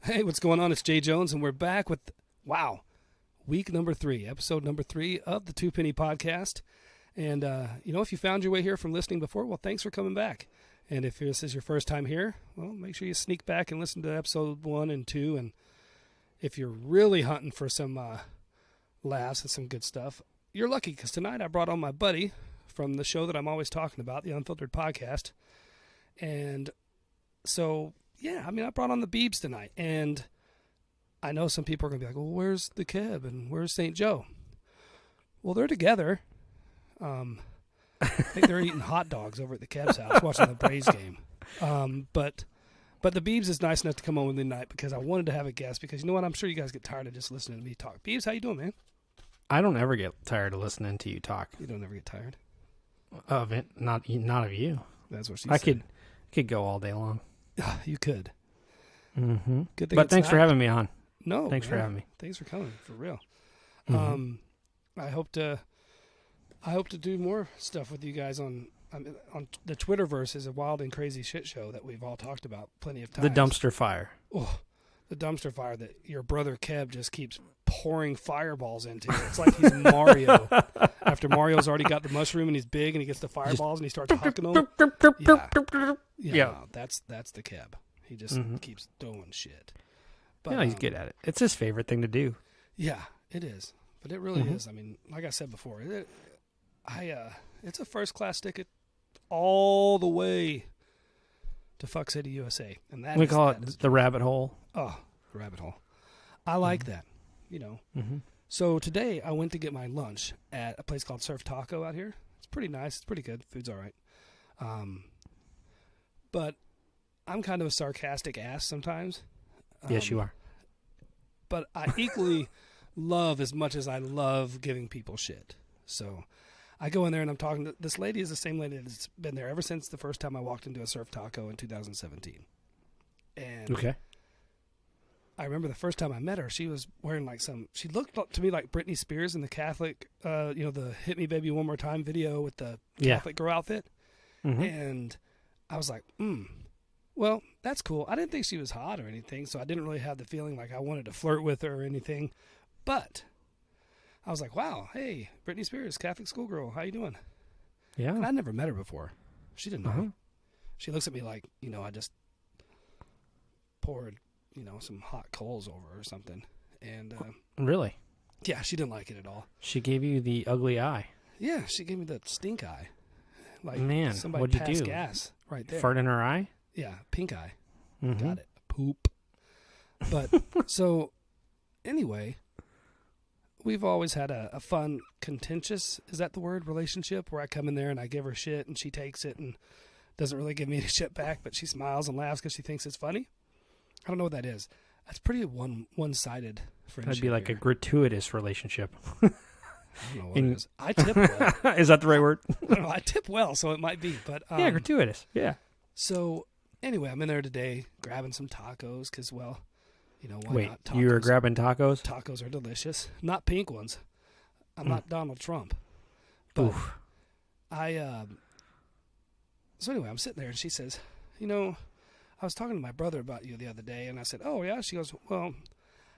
Hey, what's going on? It's Jay Jones, and we're back with, week number 3, episode number 3 of the 2 Penny Podcast. And, if you found your way here from listening before, well, thanks for coming back. And if this is your first time here, well, make sure you sneak back and listen to episode 1 and 2. And if you're really hunting for some laughs and some good stuff, you're lucky, because tonight I brought on my buddy from the show that I'm always talking about, the Unfiltered Podcast. And so... yeah, I brought on the Beebs tonight, and I know some people are going to be like, well, where's the Keb and where's St. Joe? Well, they're together. I think they're eating hot dogs over at the Keb's house watching the Braves game. But the Beebs is nice enough to come on with me tonight because I wanted to have a guest because, you know what, I'm sure you guys get tired of just listening to me talk. Beebs, how you doing, man? I don't ever get tired of listening to you talk. You don't ever get tired? Of it? Not of you. That's what she I said. could go all day long. You could. Mm-hmm. Good thing but thanks for having me on. No, thanks for having me. Thanks for coming, for real. Mm-hmm. I hope to do more stuff with you guys on the Twitterverse. Is a wild and crazy shit show that we've all talked about plenty of times. The dumpster fire. Oh, the dumpster fire that your brother Keb just keeps pouring fireballs into. It's like he's Mario. After Mario's already got the mushroom and he's big and he gets the fireballs and he starts hucking them. Yeah, that's the Keb. He just keeps doing shit. But, yeah, he's good at it. It's his favorite thing to do. Yeah, it is. But it really is. Like I said before, it's a first-class ticket all the way to Fuck City, USA. And that we call it the rabbit hole. Oh, the rabbit hole. I like that, Mm-hmm. So today I went to get my lunch at a place called Surf Taco out here. It's pretty nice. It's pretty good. Food's all right. But I'm kind of a sarcastic ass sometimes. Yes, you are. But I equally love as much as I love giving people shit. So I go in there and I'm talking to this lady. Is the same lady that's been there ever since the first time I walked into a Surf Taco in 2017. And okay. I remember the first time I met her, she was wearing she looked to me like Britney Spears in the Catholic, the Hit Me Baby One More Time video with the Catholic girl outfit. Mm-hmm. And I was like, well, that's cool. I didn't think she was hot or anything, so I didn't really have the feeling like I wanted to flirt with her or anything. But I was like, wow, hey, Britney Spears, Catholic schoolgirl, how you doing? Yeah. And I'd never met her before. She didn't know. She looks at me like, I just poured, some hot coals over her or something. And really? Yeah, she didn't like it at all. She gave you the ugly eye. Yeah, she gave me the stink eye. Like, man, somebody what'd you passed do? Gas right there. Fart in her eye? Yeah, pink eye. Mm-hmm. Got it. Poop. But so anyway, we've always had a fun, contentious, is that the word, relationship, where I come in there and I give her shit and she takes it and doesn't really give me any shit back, but she smiles and laughs because she thinks it's funny. I don't know what that is. That's pretty one-sided friendship. That'd be like here. a gratuitous relationship. I don't know what it is. I tip well. Is that the right word? I don't know. I tip well, so it might be. But yeah, gratuitous. Yeah. So anyway, I'm in there today grabbing some tacos because, why Wait, not? Tacos. You were grabbing tacos? Tacos are delicious. Not pink ones. I'm not Donald Trump. But oof. So anyway, I'm sitting there and she says, I was talking to my brother about you the other day, and I said, oh, yeah? She goes, well,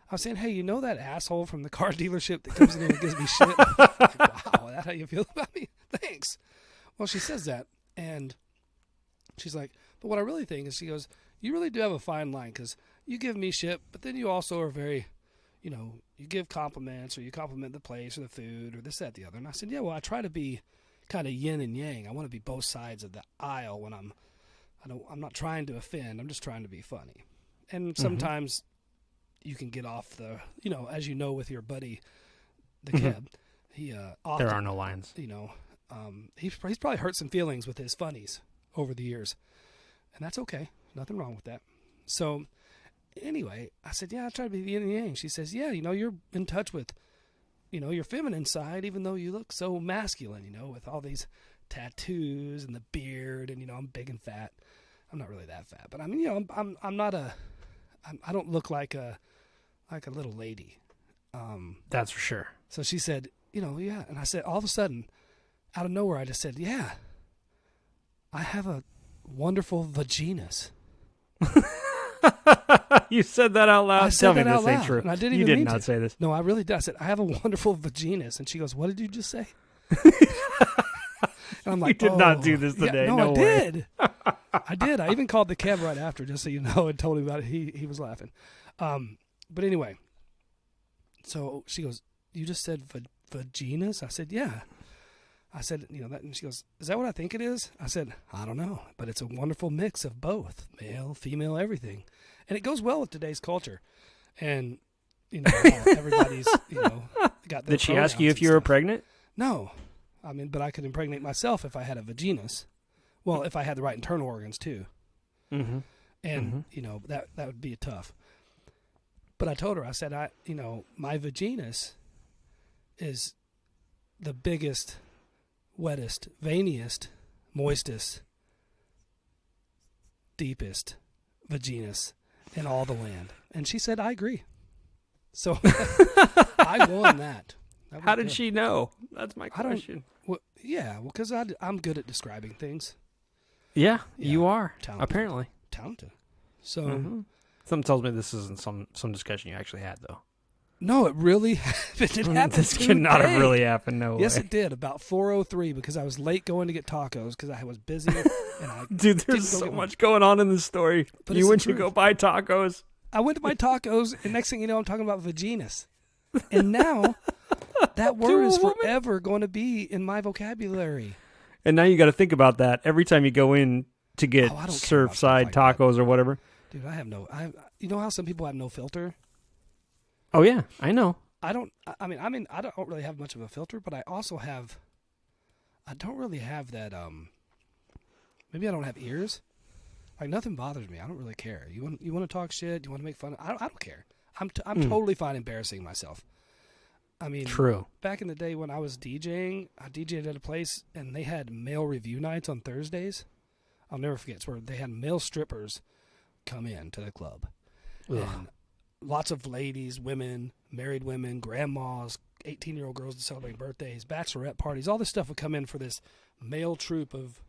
I was saying, hey, that asshole from the car dealership that comes in and gives me shit? Like, wow, is that how you feel about me? Thanks. Well, she says that, and she's like, but what I really think is, she goes, you really do have a fine line, because you give me shit, but then you also are very, you give compliments, or you compliment the place or the food or this, that, the other. And I said, yeah, well, I try to be kind of yin and yang. I want to be both sides of the aisle when I'm not trying to offend. I'm just trying to be funny. And sometimes you can get off the, as with your buddy, the Keb, he often, there are no lines. He's probably hurt some feelings with his funnies over the years. And that's okay. Nothing wrong with that. So anyway, I said, yeah, I try to be yin and yang. She says, yeah, you're in touch with, your feminine side, even though you look so masculine, with all these tattoos and the beard and, I'm big and fat. I'm not really that fat, but I'm not I don't look like a little lady. That's for sure. So she said, yeah. And I said, all of a sudden, out of nowhere, I just said, yeah, I have a wonderful vagenis. You said that out loud. I said Tell that me out this ain't loud, true. and I didn't You even did mean not to. say this. No, I really did. I said, I have a wonderful vaginas. And she goes, what did you just say? And I'm like, You did not do this today. Yeah, No I way. did. I did. I even called the cab right after, just so you know, and told him about it. He was laughing. But anyway, so she goes, you just said vaginas? I said, yeah. I said, that, and she goes, is that what I think it is? I said, I don't know, but it's a wonderful mix of both, male, female, everything. And it goes well with today's culture. And, everybody's, got their Did she ask you if pronouns you and were stuff. pregnant? No. But I could impregnate myself if I had a vaginas. Well, if I had the right internal organs, too. Mm-hmm. And, that would be tough. But I told her, I said, my vaginas is the biggest, wettest, veiniest, moistest, deepest vaginas in all the land. And she said, I agree. So I won that. How did she know? That's my question. Because I'm good at describing things. Yeah, Yeah, you are, talented. apparently. Talented. So, Something tells me this isn't some discussion you actually had, though. no, it really happened. It happened This could not have really happened, no Yes, way. it did. About 4:03 because I was late going to get tacos because I was busy. And I Dude, there's didn't go so get much going on in this story. But You it's went the to go truth. buy tacos. I went to buy tacos, and next thing you know, I'm talking about vaginas. And now that word a is woman? forever going to be in my vocabulary. And now you got to think about that every time you go in to get Oh, I don't care about stuff Surfside like that. tacos or whatever. Dude, you know how some people have no filter? Oh, yeah, I know. I don't really have much of a filter, but I don't really have that, maybe I don't have ears. Like, nothing bothers me. I don't really care. You want to talk shit? You want to make fun? I don't care. I'm totally fine embarrassing myself. True. Back in the day when I was DJing, I DJed at a place, and they had male review nights on Thursdays. I'll never forget. It's where they had male strippers come in to the club. Ugh. And lots of ladies, women, married women, grandmas, 18-year-old girls celebrating birthdays, bachelorette parties, all this stuff would come in for this male troupe of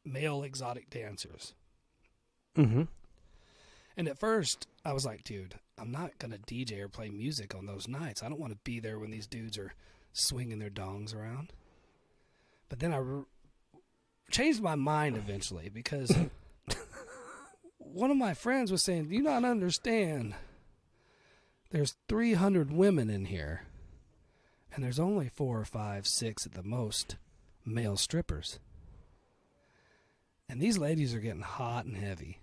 male exotic dancers. Mm-hmm. And at first, I was like, dude, I'm not going to DJ or play music on those nights. I don't want to be there when these dudes are swinging their dongs around. But then I changed my mind eventually because one of my friends was saying, you don't understand. There's 300 women in here, and there's only 4 or 5, 6 at the most male strippers. And these ladies are getting hot and heavy,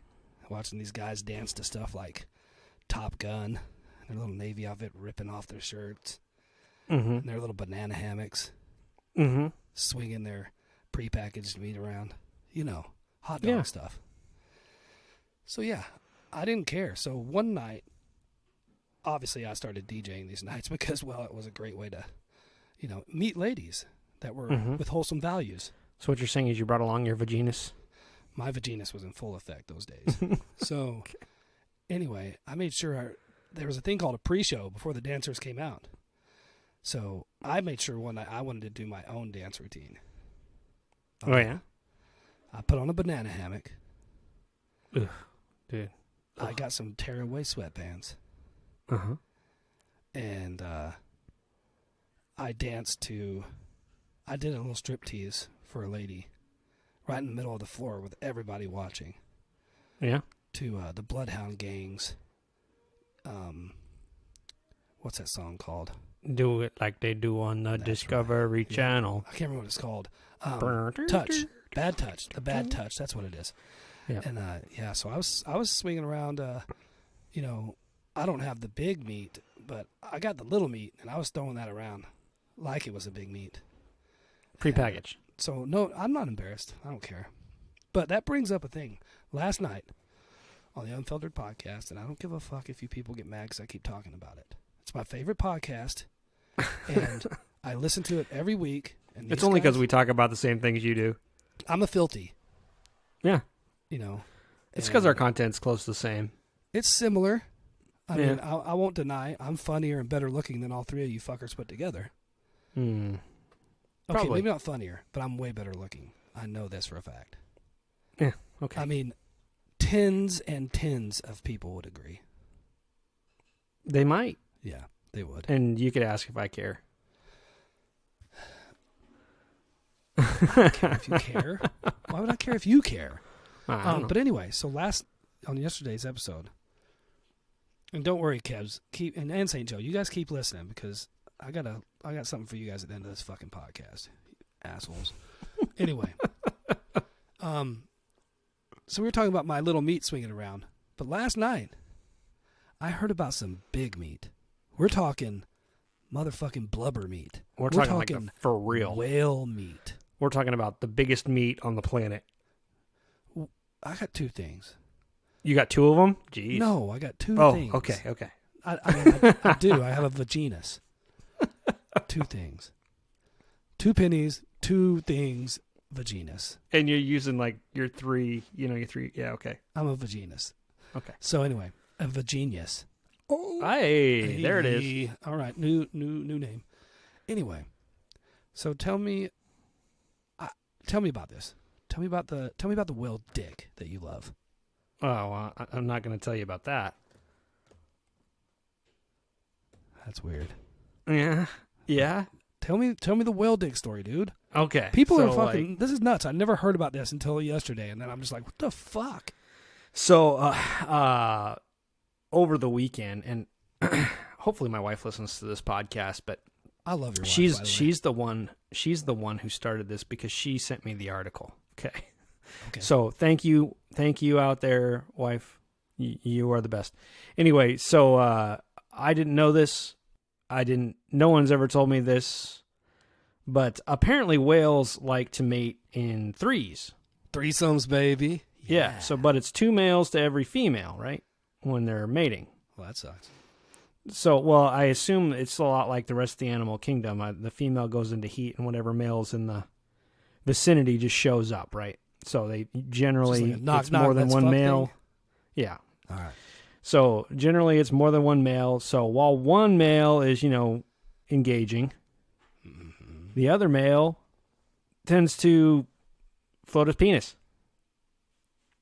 watching these guys dance to stuff like Top Gun, their little Navy outfit ripping off their shirts, and their little banana hammocks, swinging their prepackaged meat around. Hot dog stuff. So, yeah, I didn't care. So one night, obviously I started DJing these nights because, well, it was a great way to, meet ladies that were with wholesome values. So what you're saying is you brought along your vaginas? My vaginas was in full effect those days. So, anyway, I made sure there was a thing called a pre-show before the dancers came out. So, I made sure one night I wanted to do my own dance routine. Oh, yeah? I put on a banana hammock. Ugh, dude. I got some tearaway sweatpants. Uh-huh. And I danced I did a little striptease for a lady right in the middle of the floor with everybody watching. Yeah? To the Bloodhound Gang's, what's that song called? Do it like they do on the Discovery Channel. I can't remember what it's called. Touch. Bad Touch. The Bad Touch. That's what it is. Yeah. And, so I was swinging around, I don't have the big meat, but I got the little meat, and I was throwing that around like it was a big meat. Prepackaged. So, no, I'm not embarrassed. I don't care. But that brings up a thing. Last night on the Unfiltered Podcast, and I don't give a fuck if you people get mad because I keep talking about it. It's my favorite podcast, and I listen to it every week. And It's only because we talk about the same things you do. I'm a filthy. Yeah. It's because our content's close to the same. It's similar. I mean, I won't deny I'm funnier and better looking than all three of you fuckers put together. Okay, Probably. maybe not funnier, but I'm way better looking. I know this for a fact. Yeah, okay. I mean, tens and tens of people would agree. They might. Yeah, they would. And you could ask if I care. I don't care if you care. Why would I care if you care? I don't know. But anyway, so on yesterday's episode, and don't worry, Kebs, and St. Joe, you guys keep listening because I got something for you guys at the end of this fucking podcast, assholes. Anyway, so we were talking about my little meat swinging around, but last night I heard about some big meat. We're talking motherfucking blubber meat. We're talking like for real whale meat. We're talking about the biggest meat on the planet. I got two things. You got two of them? Jeez. No, I got two things. Oh, okay. I do. I have a vaginis. Two things. 2 pennies, 2 things, vaginis. And you're using like your three, yeah, okay. I'm a vaginis. Okay. So anyway, a vaginius. Oh, hey, there it is. All right, new name. Anyway, so tell me about this. Tell me about the whale dick that you love. Oh, well, I'm not going to tell you about that. That's weird. Yeah. Tell me the whale dick story, dude. Okay. People are fucking. This is nuts. I never heard about this until yesterday, and then I'm just like, what the fuck? So, over the weekend, and hopefully my wife listens to this podcast, but I love your wife. She's the one who started this because she sent me the article. Okay. So thank you out there, wife. You are the best. Anyway, so I didn't know this. No one's ever told me this, but apparently whales like to mate in threes. Threesomes, baby. Yeah. So, but it's 2 males to every female, right? When they're mating. Well, that sucks. So, well, I assume it's a lot like the rest of the animal kingdom. The female goes into heat, and whatever male's in the vicinity just shows up, right? So they generally it's more than one male. Thing? Yeah. All right. So generally it's more than one male. So while one male is, engaging, the other male tends to float his penis.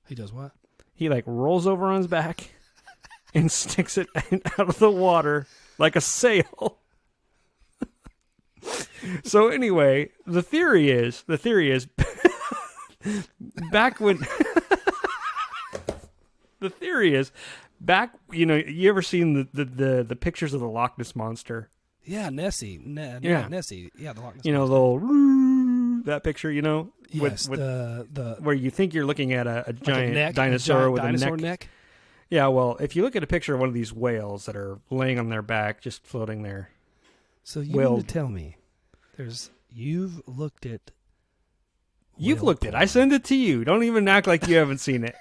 He does what? He rolls over on his back and sticks it out of the water like a sail. So anyway, the theory is back when you ever seen the pictures of the Loch Ness Monster? Yeah, Nessie. Nessie. Yeah, the Loch Ness Monster. That picture, yes, with the where you think you're looking at a giant dinosaur with dinosaur a neck. Yeah, well, if you look at a picture of one of these whales that are laying on their back, just floating there. So you mean to tell me you've looked at You've looked at it. I send it to you. Don't even act like you haven't seen it.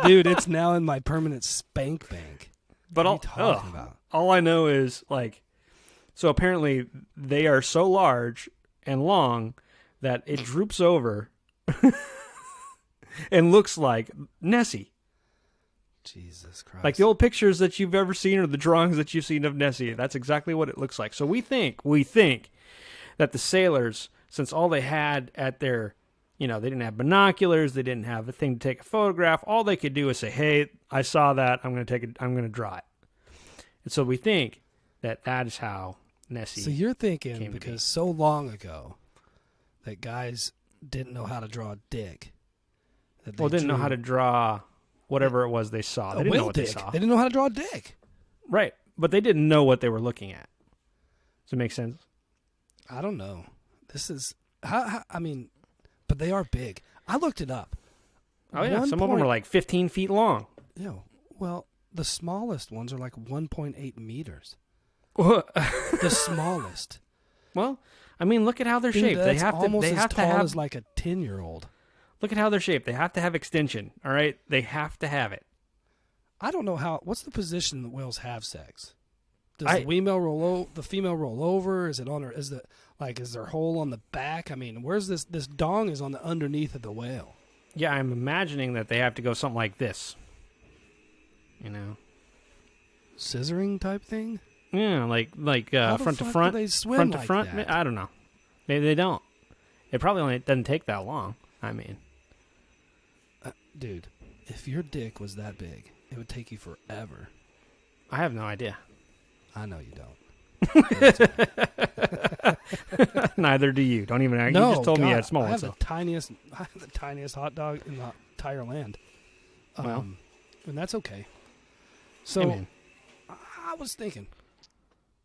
Dude, it's now in my permanent spank bank. But what are you talking about? All I know is, so apparently they are so large and long that it droops over and looks like Nessie. Jesus Christ. Like the old pictures that you've ever seen or the drawings that you've seen of Nessie. That's exactly what it looks like. So we think that the sailors, since all they had at their, they didn't have binoculars, they didn't have a thing to take a photograph, all they could do is say, hey, I saw that, I'm going to draw it. And so we think that is how Nessie So you're thinking because so long ago that guys didn't know how to draw a dick. Didn't know how to draw whatever it was they saw. They didn't know what they saw. They didn't know how to draw a dick. Right. But they didn't know what they were looking at. Does it make sense? I don't know. This is, but they are big. I looked it up. Oh, yeah. Some of them are like 15 feet long. Well, the smallest ones are like 1.8 meters. What? The smallest. Well, look at how they're shaped. They have almost as tall as like a 10-year-old. Look at how they're shaped. They have to have extension. All right, they have to have it. I don't know what's the position that whales have sex? Does the female roll over? Is it on her? Is there hole on the back? Where's this dong is on the underneath of the whale? Yeah, I'm imagining that they have to go something like this. Scissoring type thing. Yeah, like front to front. Do they swim front like to front. that? I don't know. They don't. It probably only doesn't take that long. Dude, if your dick was that big, it would take you forever. I have no idea. I know you don't. Neither do you. Don't even argue. No, You just told me you had small I ones. have the tiniest hot dog in the entire land. Well. And that's okay. So, Hey, man. I was thinking,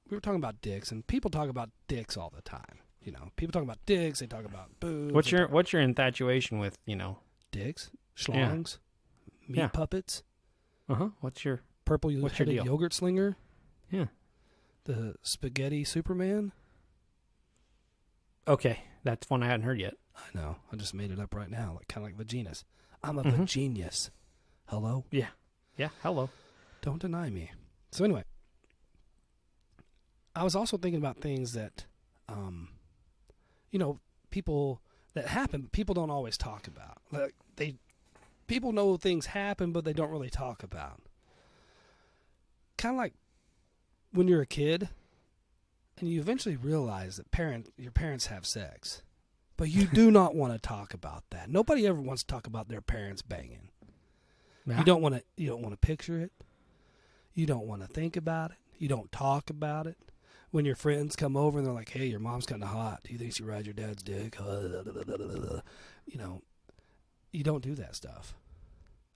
we were talking about dicks, and people talk about dicks all the time. You know, people talk about dicks. They talk about boobs. What's your infatuation with, dicks, schlongs, meat puppets, What's your purple-headed deal? yogurt slinger? Yeah. The spaghetti Superman? Okay, that's one I hadn't heard yet. I know. I just made it up right now, kind of like vaginas. I'm a vagenius. Hello? Yeah. Yeah, hello. Don't deny me. So anyway, I was also thinking about things that, people that happen, but people don't always talk about. Like people know things happen, but they don't really talk about. Kind of like when you're a kid, and you eventually realize that your parents have sex, but you do not want to talk about that. Nobody ever wants to talk about their parents banging. Yeah. You don't want to picture it. You don't want to think about it. You don't talk about it. When your friends come over and they're like, "Hey, your mom's kind of hot. Do you think she rides your dad's dick?" You don't do that stuff.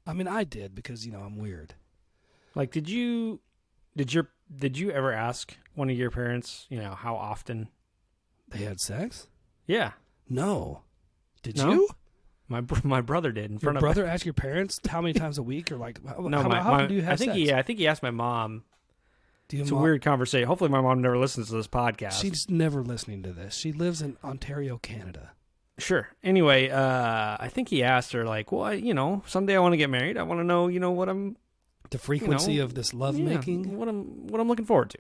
I mean, I did because I'm weird. Like, did you ever ask one of your parents, how often They had sex? Yeah. No. Did No? you? My brother did in Your front of brother asked your parents how many times a week, or like how No, often do you have sex? I think he asked my mom. Do you It's have a weird conversation. Hopefully my mom never listens to this podcast. She's never listening to this. She lives in Ontario, Canada. Sure. Anyway, I think he asked her, like, well, someday I want to get married. I want to know, what I'm The frequency of this love making. what I'm looking forward to.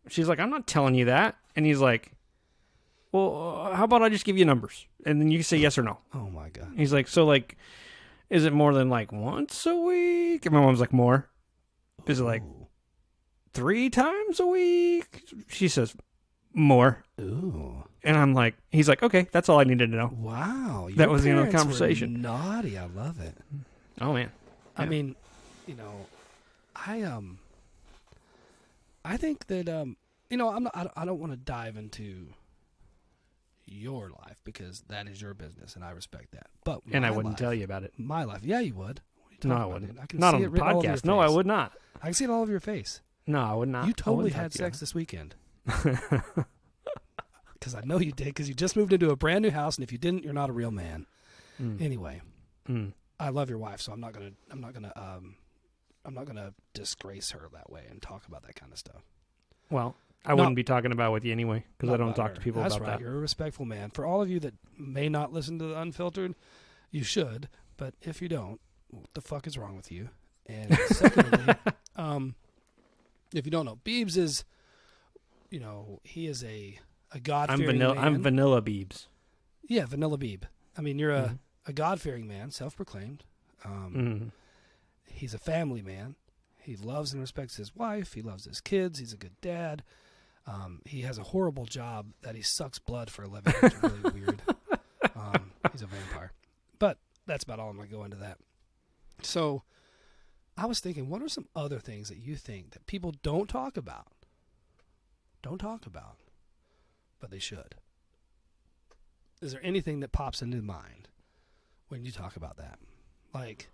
She's like, I'm not telling you that. And he's like, well, how about I just give you numbers and then you can say yes or no. Oh my God. He's like, so like, is it more than like once a week? And my mom's like, more. Is it like 3 times a week? She says, more. Ooh. And I'm like, he's like, okay, that's all I needed to know. Wow. That was the end of the parents were conversation. naughty. I love it. Oh man. I mean, I think that I don't want to dive into your life because that is your business and I respect that. But And I wouldn't tell you about it. My life, yeah, you would. No, I wouldn't. Not on the podcast. No, I would not. I can see it all over your face. No, I would not. You totally had sex this weekend. Because I know you did. Because you just moved into a brand new house, and if you didn't, you're not a real man. Anyway, I love your wife, so I'm not gonna disgrace her that way and talk about that kind of stuff. Well, I wouldn't be talking about it with you anyway because I don't talk to people That's about right. that. You're a respectful man. For all of you that may not listen to the Unfiltered, you should. But if you don't, what the fuck is wrong with you? And secondly, if you don't know, Beebs is, he is a God-fearing man. I'm Vanilla Beebs. Yeah, Vanilla Beeb. I mean, you're a God-fearing man, self-proclaimed. He's a family man. He loves and respects his wife. He loves his kids. He's a good dad. He has a horrible job that he sucks blood for a living, which is really weird. He's a vampire. But that's about all I'm going to go into that. So I was thinking, what are some other things that you think that people don't talk about? Don't talk about, but they should. Is there anything that pops into mind when you talk about that? Like,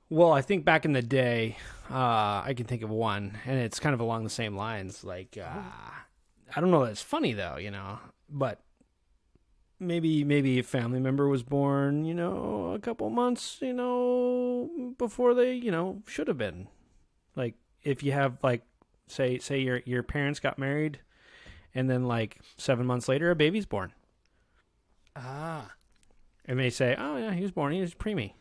Well, I think back in the day, I can think of one, and it's kind of along the same lines. Like, I don't know that it's funny though, but maybe a family member was born, a couple months, before they, should have been. Like, if you have like, say your parents got married, and then like 7 months later, a baby's born. And they say, oh yeah, he was born, he was preemie.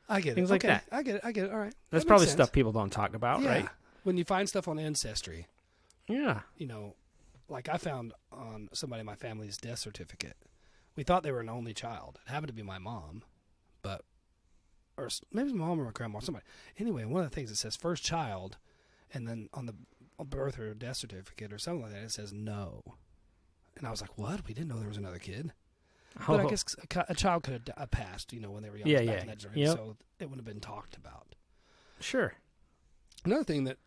I get it. Things like that. I get it. All right. That's That probably makes sense. stuff people don't talk about, Yeah. right? When you find stuff on Ancestry, Yeah. like I found on somebody in my family's death certificate, we thought they were an only child. It happened to be my mom, or maybe my mom or my grandma or somebody. Anyway, one of the things it says first child, and then on the birth or death certificate or something like that, it says no. And I was like, what? We didn't know there was another kid. But I guess a child could have passed, when they were young. Back in that generation, so it would have been talked about. Sure. Another thing that,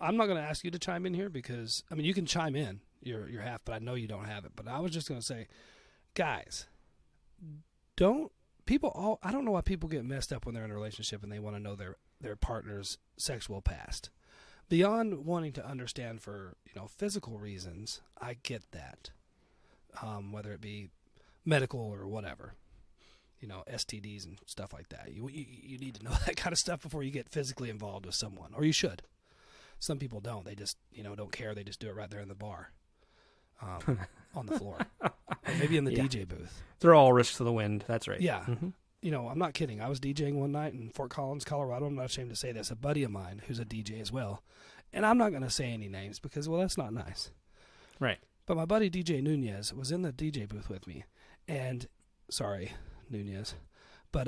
I'm not going to ask you to chime in here because, you can chime in your half, but I know you don't have it. But I was just going to say, guys, I don't know why people get messed up when they're in a relationship and they want to know their partner's sexual past. Beyond wanting to understand for, physical reasons, I get that. Whether it be medical or whatever, STDs and stuff like that. You need to know that kind of stuff before you get physically involved with someone, or you should. Some people don't. They just, don't care. They just do it right there in the bar, on the floor, or maybe in the DJ booth. They're all risks to the wind. That's right. Yeah. Mm-hmm. I'm not kidding. I was DJing one night in Fort Collins, Colorado. I'm not ashamed to say this. A buddy of mine who's a DJ as well. And I'm not going to say any names because, well, that's not nice. Right. But my buddy DJ Nunez was in the DJ booth with me. And, sorry, Nunez. But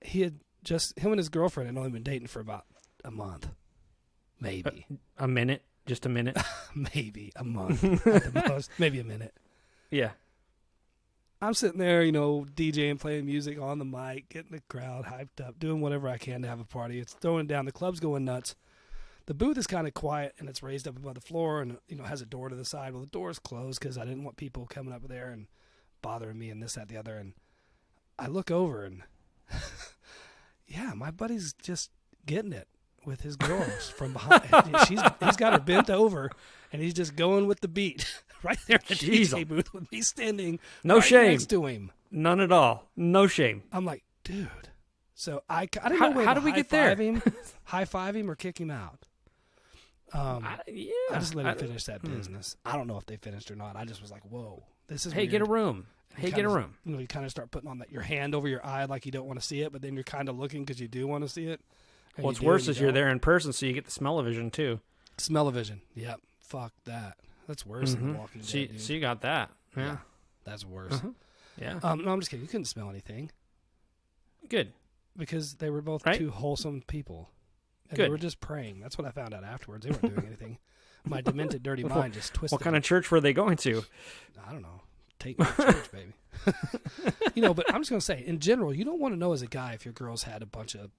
him and his girlfriend had only been dating for about a month. Maybe. A minute? Just a minute? Maybe a month at the most. Maybe a minute. Yeah. I'm sitting there, DJing, playing music on the mic, getting the crowd hyped up, doing whatever I can to have a party. It's throwing down. The club's going nuts. The booth is kind of quiet, and it's raised up above the floor and, has a door to the side. Well, the door's closed because I didn't want people coming up there and bothering me and this, that, the other. And I look over, and, yeah, my buddy's just getting it with his girls from behind. He's got her bent over, and he's just going with the beat right there in the DJ booth with me standing next to him. None at all. No shame. I'm like, dude. So I didn't know whether how did we get there? High-five him or kick him out. I just let him finish that business. I don't know if they finished or not. I just was like, whoa, this is Hey, weird. get a room. Hey, get a room. You kind of start putting on your hand over your eye like you don't want to see it, but then you're kind of looking because you do want to see it. What's worse is you're there in person, so you get the smell-o-vision, too. Smell-o-vision. Yep. Fuck that. That's worse than Walking Dead, dude. So you got that. Yeah. That's worse. Yeah. No, I'm just kidding. You couldn't smell anything. Good. Because they were both two wholesome people. And Good. They were just praying. That's what I found out afterwards. They weren't doing anything. My demented, dirty mind just twisted. What kind of church were they going to? I don't know. Take me to church, baby. But I'm just going to say, in general, you don't want to know as a guy if your girl's had a bunch of,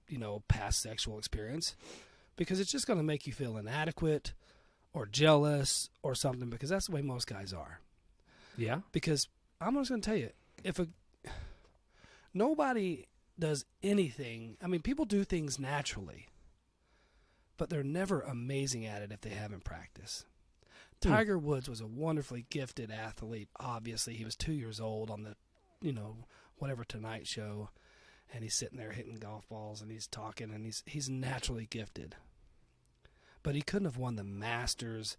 past sexual experience. Because it's just going to make you feel inadequate or jealous or something. Because that's the way most guys are. Yeah. Because I'm just going to tell you, nobody does anything. People do things naturally, but they're never amazing at it if they haven't practiced. Tiger Woods was a wonderfully gifted athlete. Obviously, he was 2 years old on the, whatever Tonight Show, and he's sitting there hitting golf balls and he's talking and he's naturally gifted. But he couldn't have won the Masters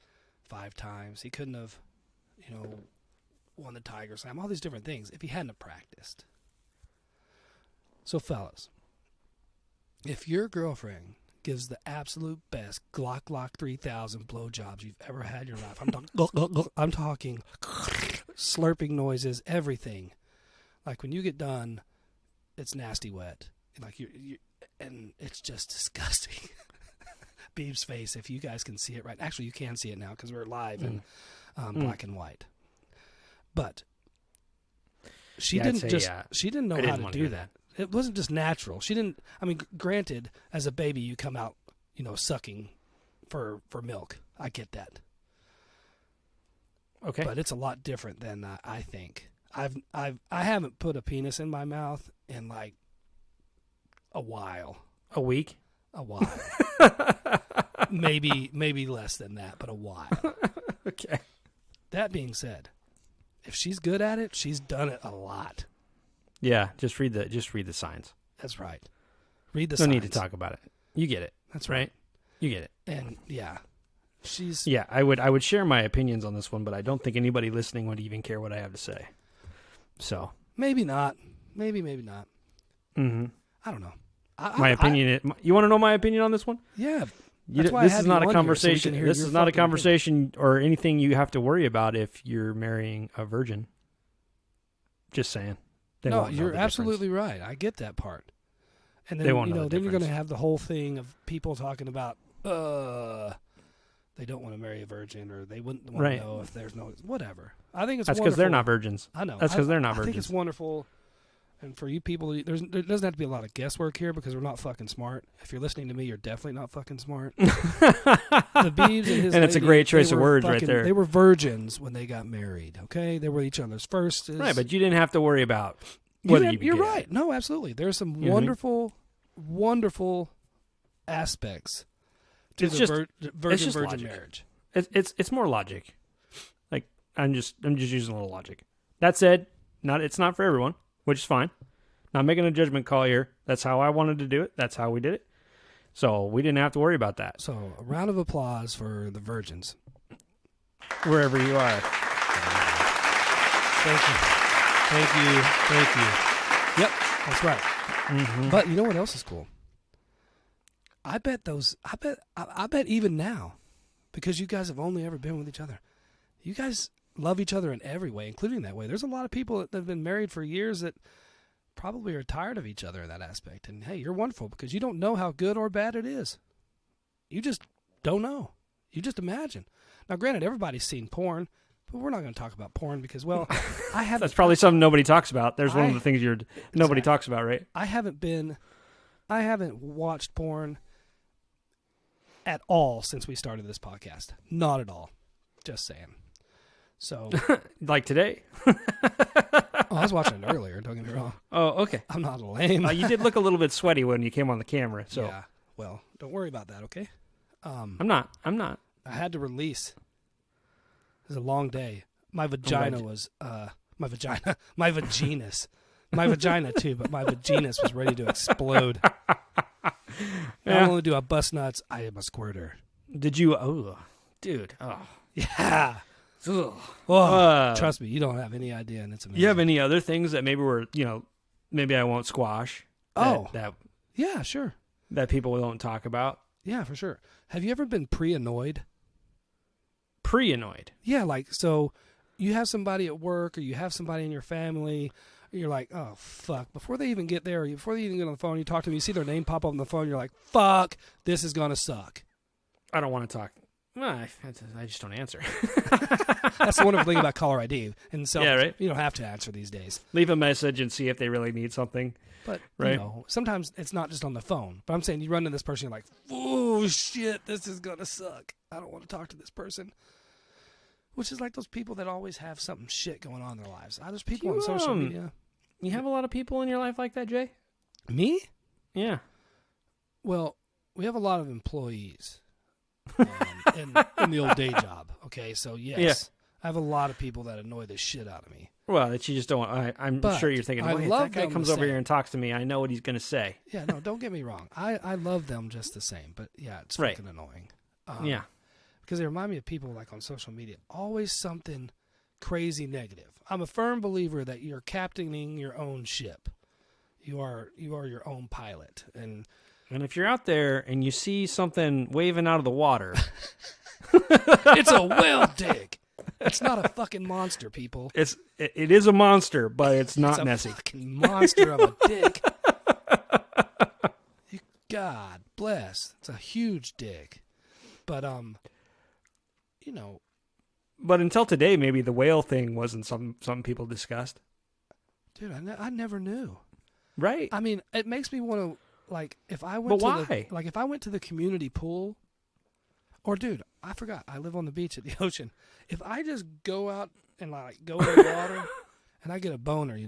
5 times. He couldn't have, won the Tiger Slam, all these different things if he hadn't have practiced. So, fellas, if your girlfriend gives the absolute best Glock 3000 blowjobs you've ever had in your life, I'm talking slurping noises, everything. Like when you get done, it's nasty wet, like and it's just disgusting. Beebs' face, if you guys can see it right. Actually, you can see it now because we're live in black and white. But she didn't know how to do that. It wasn't just natural. She didn't. Granted, as a baby, you come out, sucking for milk. I get that. Okay, but it's a lot different than I think. I haven't put a penis in my mouth in like a while. A week. A while. maybe less than that, but a while. Okay. That being said, if she's good at it, she's done it a lot. Yeah, just read the signs. That's right. Read the signs. No need to talk about it. You get it. That's right. You get it. And yeah, I would share my opinions on this one, but I don't think anybody listening would even care what I have to say. So maybe not. Maybe not. Mm-hmm. I don't know. My opinion. You want to know my opinion on this one? Yeah. This is not a conversation. This is not a conversation or anything you have to worry about if you're marrying a virgin. Just saying. No, you're absolutely right. I get that part. And then, then you're going to have the whole thing of people talking about, they don't want to marry a virgin, or they wouldn't want to know if there's no whatever. I think it's That's wonderful. because they're not virgins. I know. That's because they're not I virgins. think it's wonderful. And for you people, there doesn't have to be a lot of guesswork here because we're not fucking smart. If you're listening to me, you're definitely not fucking smart. The Beebs and his and it's a lady, great choice of words right there. They were virgins when they got married, okay? They were each other's first. Right, but you didn't have to worry about whether You're right. No, absolutely. There's some wonderful, wonderful aspects to the virgin marriage. It's more logic. Like I'm just using a little logic. That said, it's not for everyone, which is fine. Not making a judgment call here. That's how I wanted to do it. That's how we did it. So we didn't have to worry about that. So a round of applause for the virgins. Wherever you are. Thank you. Yep, that's right. Mm-hmm. But you know what else is cool? I bet even now, because you guys have only ever been with each other, you guys love each other in every way, including that way. There's a lot of people that have been married for years that probably are tired of each other in that aspect. And hey, you're wonderful because you don't know how good or bad it is. You just don't know. You just imagine. Now, granted, everybody's seen porn, but we're not going to talk about porn because, well, I haven't. That's probably something nobody talks about. There's one of the things nobody talks about, right? I haven't watched porn at all since we started this podcast. Not at all. Just saying. So, like today. I was watching it earlier. Don't get me wrong. Oh, okay. I'm not lame. You did look a little bit sweaty when you came on the camera. So yeah. Well, don't worry about that. Okay. I'm not. I had to release. It was a long day. My vagina was my vaginas. My vagina too, but my vaginas was ready to explode. Not only do I bust nuts, I am a squirter. Did you? Oh, dude. Oh, yeah. Oh, trust me, you don't have any idea, and it's amazing. You have any other things that maybe I won't squash? Yeah, sure. That people don't talk about. Yeah, for sure. Have you ever been pre-annoyed? Pre-annoyed? Yeah, like, so you have somebody at work or you have somebody in your family, you're like, oh, fuck. Before they even get there, or before they even get on the phone, you talk to them, you see their name pop up on the phone, you're like, fuck, this is going to suck. I don't want to talk. I just don't answer. That's the wonderful thing about caller ID. And so right? You don't have to answer these days. Leave a message and see if they really need something. But, right? Sometimes it's not just on the phone. But I'm saying you run into this person, you're like, oh, shit, this is going to suck. I don't want to talk to this person. Which is like those people that always have something shit going on in their lives. There's people on social media. You have a lot of people in your life like that, Jay? Me? Yeah. Well, we have a lot of employees in the old day job. Okay, so yes. Yeah. I have a lot of people that annoy the shit out of me. Well, that you just don't. I'm sure you're thinking, well, that guy comes over here and talks to me. I know what he's going to say. Yeah, no, don't get me wrong. I love them just the same. But yeah, it's fucking annoying. Yeah. Because they remind me of people like on social media. Always something crazy negative. I'm a firm believer that you're captaining your own ship. You are your own pilot. And if you're out there and you see something waving out of the water, it's a whale dick. It's not a fucking monster, people. It is a monster, but it's not Nessie. It's a fucking monster of a dick. God bless. It's a huge dick. But But until today, maybe the whale thing wasn't something people discussed. Dude, I never knew. Right. I mean, it makes me want to, like, if I went if I went to the community pool, or dude, I forgot, I live on the beach at the ocean. If I just go out and like go in the water and I get a boner,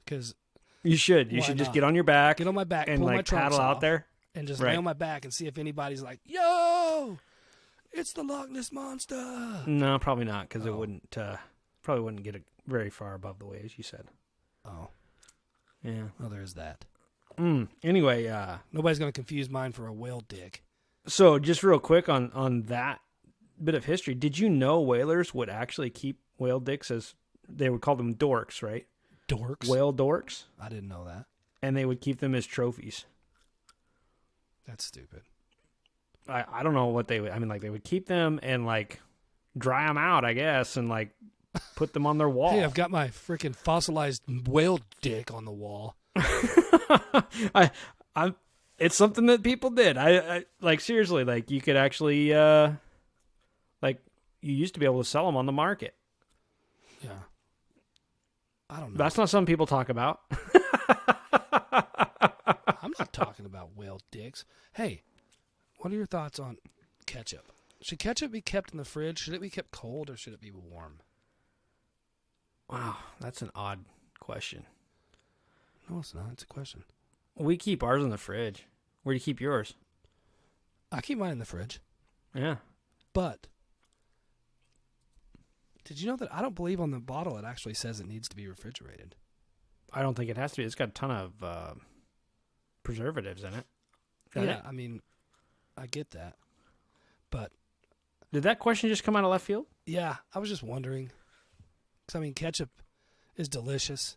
because you should just get on your back, get on my back, and pull like my trunks paddle off, out there, and just lay on my back and see if anybody's like, yo, it's the Loch Ness Monster. No, probably not, because it wouldn't get it very far above the waves, you said. Oh. Yeah. Well, there's that. Anyway, nobody's going to confuse mine for a whale dick. So, just real quick on that bit of history, did you know whalers would actually keep whale dicks as, they would call them dorks, right? Dorks? Whale dorks? I didn't know that. And they would keep them as trophies. That's stupid. I don't know what they would, they would keep them and like dry them out, I guess, and like put them on their wall. Hey, I've got my freaking fossilized whale dick on the wall. It's something that people did. I like, seriously, like you could actually Like, you used to be able to sell them on the market. Yeah. I don't know. That's not something people talk about. I'm not talking about whale dicks. Hey, what are your thoughts on ketchup? Should ketchup be kept in the fridge? Should it be kept cold or should it be warm? Wow, that's an odd question. No, it's not. It's a question. We keep ours in the fridge. Where do you keep yours? I keep mine in the fridge. Yeah. But did you know that I don't believe on the bottle it actually says it needs to be refrigerated? I don't think it has to be. It's got a ton of preservatives in it. Yeah, I mean, I get that. But did that question just come out of left field? yeah, I was just wondering. Because, I mean, ketchup is delicious.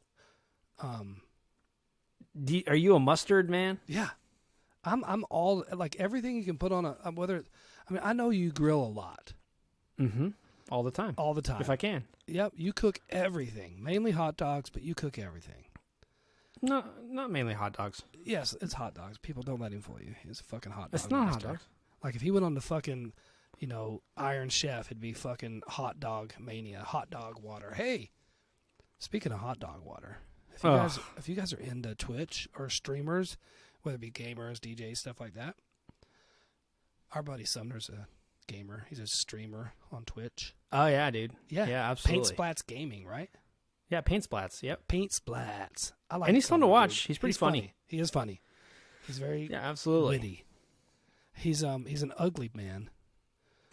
Are you a mustard man? Yeah. I'm all, like, everything you can put on I know you grill a lot. Mm-hmm. All the time. All the time. If I can. Yep, you cook everything. Mainly hot dogs, but you cook everything. No, not mainly hot dogs. Yes, it's hot dogs. People, don't let him fool you. He's a fucking hot dog. It's not master. hot dogs. Like, if he went on the fucking, Iron Chef, it'd be fucking hot dog mania, hot dog water. Hey, speaking of hot dog water, if you guys are into Twitch or streamers, whether it be gamers, DJs, stuff like that, our buddy Sumner's a gamer. He's a streamer on Twitch. Oh, yeah, dude. Yeah. Yeah, absolutely. Paint Splats Gaming, right? Yeah, Paint Splats. Yep. Paint Splats. I like And he's fun to Sumner, watch. dude. He's pretty funny. He is funny. He's very absolutely. witty. He's an ugly man.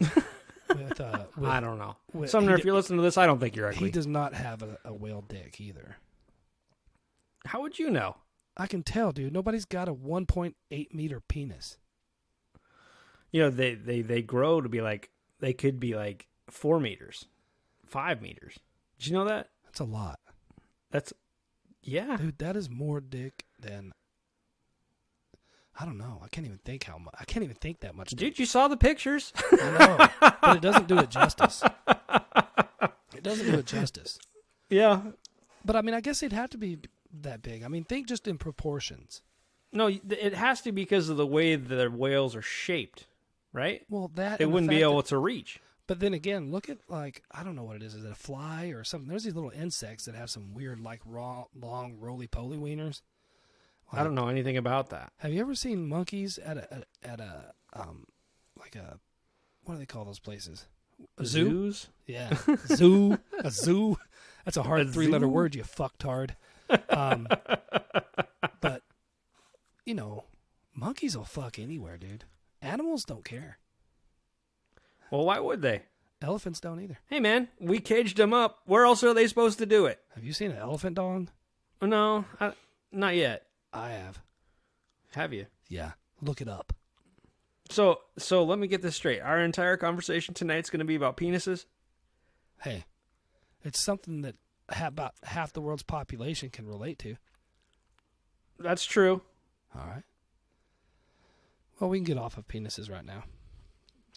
I don't know. Sumner, if you're listening to this, I don't think you're ugly. He does not have a whale dick either. How would you know? I can tell, dude. Nobody's got a 1.8 meter penis. They grow to be like, they could be like 4 meters, 5 meters. Did you know that? That's a lot. Yeah. Dude, that is more dick than, I don't know. I can't even think how much. I can't even think that much. Dude, you saw the pictures. I know, but it doesn't do it justice. It doesn't do it justice. Yeah. But, I mean, I guess it'd have to be that big. I mean, think just in proportions. No, it has to be because of the way the whales are shaped, right? Well, that... It wouldn't be able to reach. But then again, look at, like, I don't know what it is. Is it a fly or something? There's these little insects that have some weird, like, long, roly-poly wieners. Like, I don't know anything about that. Have you ever seen monkeys at a what do they call those places? A zoo? Zoos? Yeah. Zoo. A zoo. That's a hard 3-letter zoo? word, you fucktard. But, monkeys will fuck anywhere, dude. Animals don't care. Well, why would they? Elephants don't either. Hey, man, we caged them up. Where else are they supposed to do it? Have you seen an elephant dong? No, not yet. I have. Have you? Yeah. Look it up. So let me get this straight. Our entire conversation tonight's going to be about penises? Hey, it's something that about half the world's population can relate to. That's true. All right. Well, we can get off of penises right now.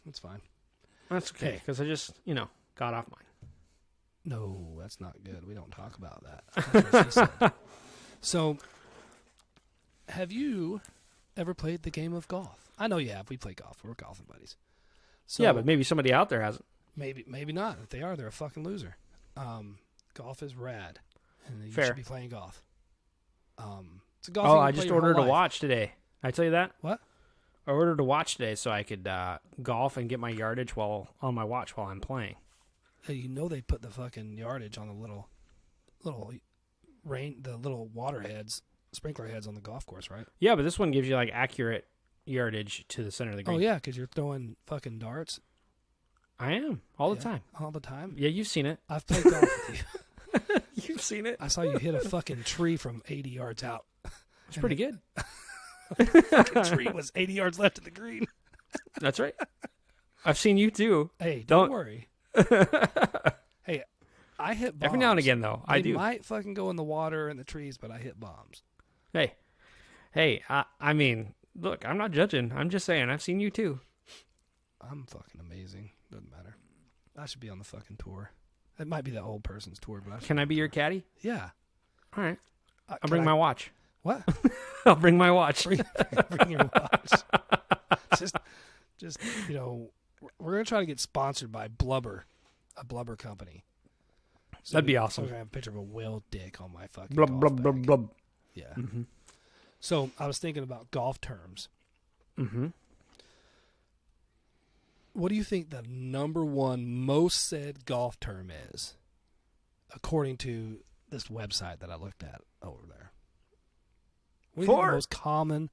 That's fine. That's okay, because I just, got off mine. No, that's not good. We don't talk about that. That's what she said. So, have you ever played the game of golf? I know you have. We play golf. We're golfing buddies. So yeah, but maybe somebody out there hasn't. Maybe not. If they are, they're a fucking loser. Golf is rad, and you Fair. should be playing golf. It's a golf. Oh, I just ordered a watch today. I tell you that? What? I ordered a watch today so I could golf and get my yardage on my watch while I'm playing. Hey, they put the fucking yardage on the little water heads, sprinkler heads on the golf course, right? Yeah, but this one gives you like accurate yardage to the center of the green. Oh yeah, because you're throwing fucking darts. I am all the time. All the time. Yeah, you've seen it. I've played golf with you. You've seen it. I saw you hit a fucking tree from 80 yards out. It's pretty good. The fucking tree was 80 yards left of the green. That's right. I've seen you too. Hey, don't worry. Hey, I hit bombs. Every now and again, though, I do. They might fucking go in the water and the trees, but I hit bombs. Hey, I mean, look, I'm not judging. I'm just saying, I've seen you too. I'm fucking amazing. Doesn't matter. I should be on the fucking tour. It might be the old person's tour, but Can I be your caddy? Yeah. All right. I'll bring my watch. What? I'll bring my watch. Bring your watch. Just we're gonna try to get sponsored by Blubber, a blubber company. So That'd be awesome. I'm gonna have a picture of a whale dick on my fucking Blub, golf blub, bag. blub, blub. Yeah. Mm-hmm. So I was thinking about golf terms. Mm-hmm. What do you think the number one most said golf term is, according to this website that I looked at over there? What do you think the most common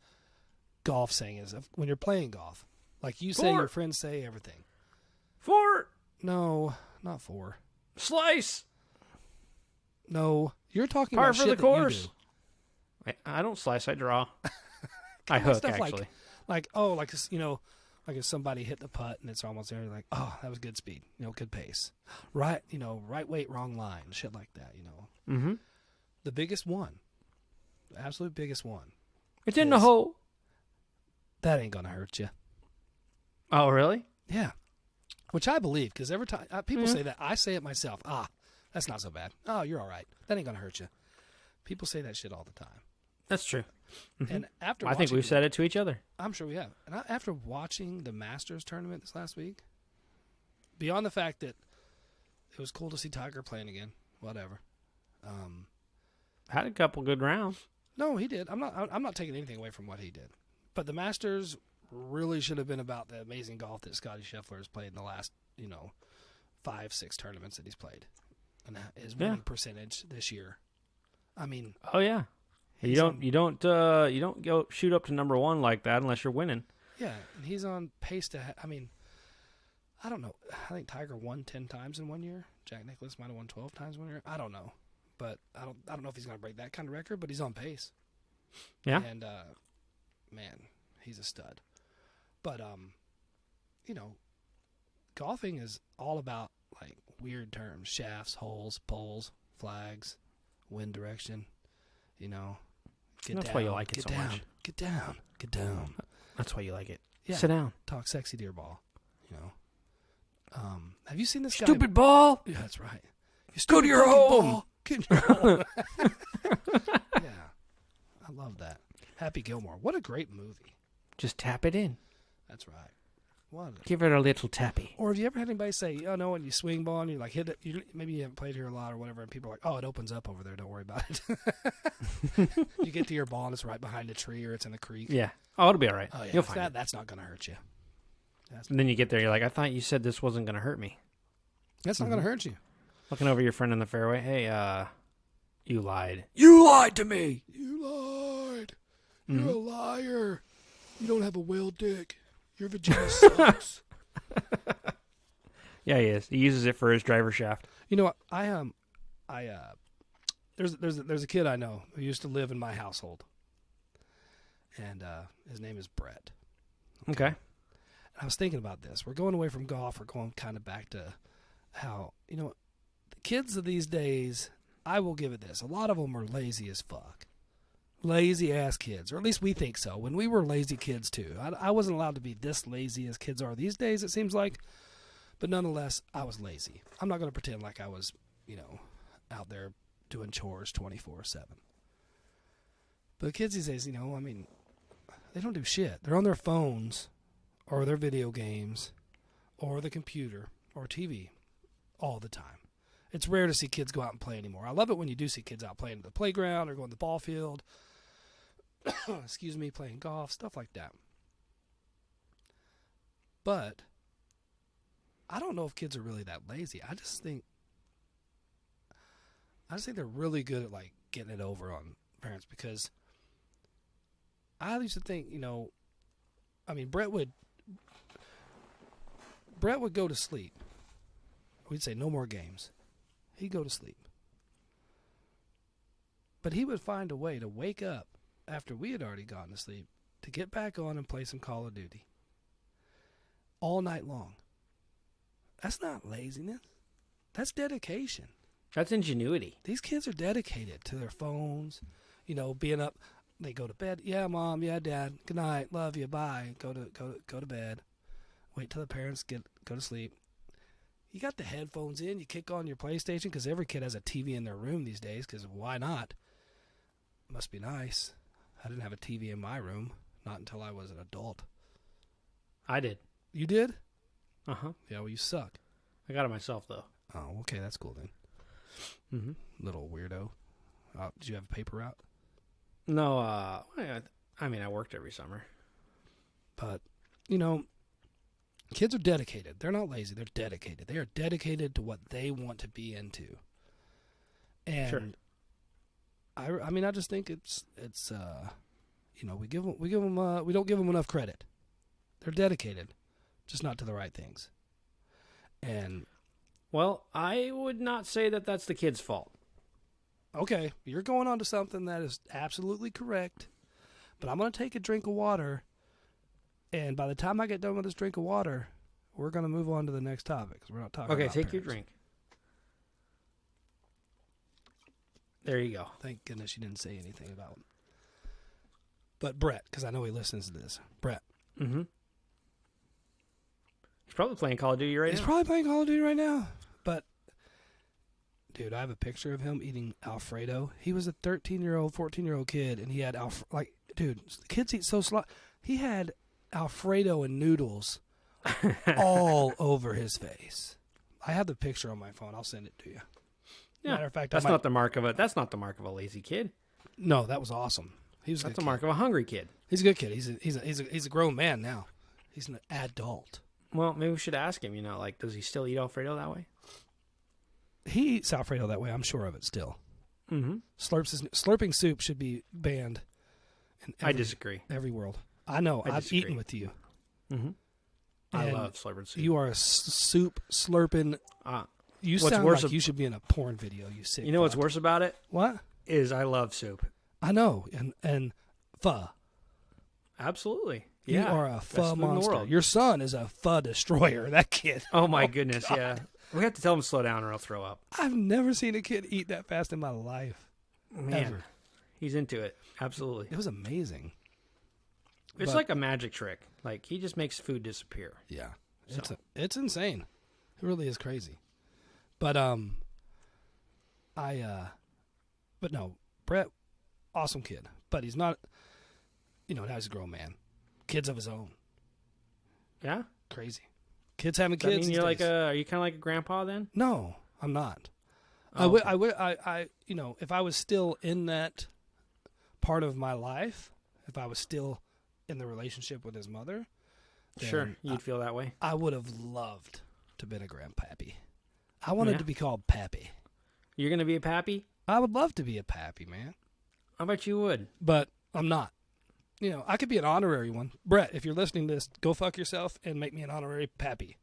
golf saying is when you're playing golf? Like you say, your friends say everything. 4. No, not 4. Slice. No, you're talking Par about for shit the that you course. do. I don't slice. I draw. I hook, Stuff actually. like if somebody hit the putt and it's almost there, you're like, oh, that was good speed, good pace, right, right weight, wrong line, shit like that, Mm-hmm. The biggest one, the absolute biggest one, It's in the hole. that ain't gonna hurt you. Oh, really? Yeah, which I believe, because every time people say that, I say it myself. That's not so bad. Oh, you're all right. That ain't gonna hurt you. People say that shit all the time. That's true. Mm-hmm. And after I think we've said it to each other. I'm sure we have. And after watching the Masters tournament this last week, beyond the fact that it was cool to see Tiger playing again, whatever. Had a couple good rounds. No, he did. I'm not taking anything away from what he did. But the Masters really should have been about the amazing golf that Scottie Scheffler has played in the last, 5-6 tournaments that he's played, and his winning percentage this year. I mean, oh yeah, you don't go shoot up to number 1 like that unless you're winning. Yeah, and he's on pace to. I don't know. I think Tiger won 10 times in 1 year. Jack Nicklaus might have won 12 times 1 year. I don't know, but I don't know if he's going to break that kind of record. But he's on pace. Yeah, and man, he's a stud. But golfing is all about like weird terms: shafts, holes, poles, flags, wind direction. That's why you like it so much. Get down. That's why you like it. Yeah. Sit down. Talk sexy to your ball. Have you seen this guy? Stupid ball. Yeah, that's right. Go to your hole. Get in your hole. Yeah, I love that. Happy Gilmore. What a great movie. Just tap it in. That's right. Give it a little tappy. Or have you ever had anybody say, when you swing ball and you like hit it, maybe you haven't played here a lot or whatever, and people are like, oh, it opens up over there. Don't worry about it. You get to your ball and it's right behind a tree or it's in a creek. Yeah. Oh, it'll be all right. Oh, yeah. You'll find it. That's not going to hurt you. And then you get there, you're like, I thought you said this wasn't going to hurt me. That's not going to hurt you. Looking over your friend in the fairway. Hey, you lied. You lied to me. You lied. You're a liar. You don't have a whale dick. Your vagina sucks. Yeah, he is. He uses it for his driver shaft. You know what? There's a kid I know who used to live in my household, and his name is Brett. Okay. I was thinking about this. We're going away from golf. We're going kind of back to how the kids of these days. I will give it this: a lot of them are lazy as fuck. Lazy ass kids, or at least we think so. When we were lazy kids too, I wasn't allowed to be this lazy as kids are these days, it seems like. But nonetheless, I was lazy. I'm not going to pretend like I was, out there doing chores 24/7. But kids these days, they don't do shit. They're on their phones, or their video games, or the computer, or TV, all the time. It's rare to see kids go out and play anymore. I love it when you do see kids out playing at the playground or going to the ball field. Excuse me, playing golf, stuff like that. But I don't know if kids are really that lazy. I just think they're really good at like getting it over on parents, because I used to think, Brett would go to sleep. We'd say no more games. He'd go to sleep. But he would find a way to wake up after we had already gone to sleep to get back on and play some Call of Duty all night long. That's not laziness. That's dedication. That's ingenuity. These kids are dedicated to their phones, being up. They go to bed. Yeah, Mom. Yeah, Dad. Good night. Love you. Bye. Go to bed. Wait till the parents go to sleep. You got the headphones in. You kick on your PlayStation, because every kid has a TV in their room these days, because why not? Must be nice. I didn't have a TV in my room. Not until I was an adult. I did. You did? Uh-huh. Yeah, well, you suck. I got it myself, though. Oh, okay, that's cool then. Mm-hmm. Little weirdo. Did you have a paper route? No, I mean, I worked every summer. But, kids are dedicated. They're not lazy. They're dedicated. They are dedicated to what they want to be into. And Sure. I just think it's we don't give them enough credit. They're dedicated, just not to the right things. And Well, I would not say that that's the kid's fault. okay, you're going on to something that is absolutely correct, but I'm going to take a drink of water, and by the time I get done with this drink of water, we're going to move on to the next topic, because we're not talking Okay, about take your parents. drink. There you go. Thank goodness you didn't say anything about it. But Brett, because I know he listens to this. Brett. Mm-hmm. He's probably playing Call of Duty right He's now. probably playing Call of Duty right now. But, dude, I have a picture of him eating Alfredo. He was a 13-year-old, 14-year-old kid, and he had dude, kids eat so slow. He had Alfredo and noodles all over his face. I have the picture on my phone. I'll send it to you. Yeah, Matter of fact, that's not the mark of a lazy kid. No, that was awesome. He was. That's the mark of a hungry kid. He's a good kid. He's a grown man now. He's an adult. Well, maybe we should ask him. Does he still eat Alfredo that way? He eats Alfredo that way. I'm sure of it still. Mm-hmm. Slurping soup should be banned. I disagree. Every world. I know. I've disagree. eaten with you. Mm-hmm. I love slurping soup. You are a soup slurping. You what's sound worse like you should be in a porn video. You sick. You know what's fuck. worse about it? What? Is I love soup. I know. And pho. Absolutely. You Yeah. are a Best pho food in the monster. world. Your son is a pho destroyer. That kid. Oh my goodness. God. Yeah. We have to tell him to slow down or he'll throw up. I've never seen a kid eat that fast in my life. Man, Ever. he's into it. Absolutely. It was amazing. It's But- like a magic trick. Like he just makes food disappear. Yeah. So. It's insane. It really is crazy. But but no, Brett, awesome kid. But he's not, now he's a grown man. Kids of his own. Yeah. Crazy. Kids having Does that kids. mean you're these days. are you kind of like a grandpa then? No, I'm not. Oh, If I was still in that part of my life, if I was still in the relationship with his mother, then Sure, you'd feel that way. I would have loved to have been a grandpappy. I wanted to be called Pappy. You're gonna be a pappy? I would love to be a Pappy, man. I bet you would. But I'm not. I could be an honorary one. Brett, if you're listening to this, go fuck yourself and make me an honorary Pappy.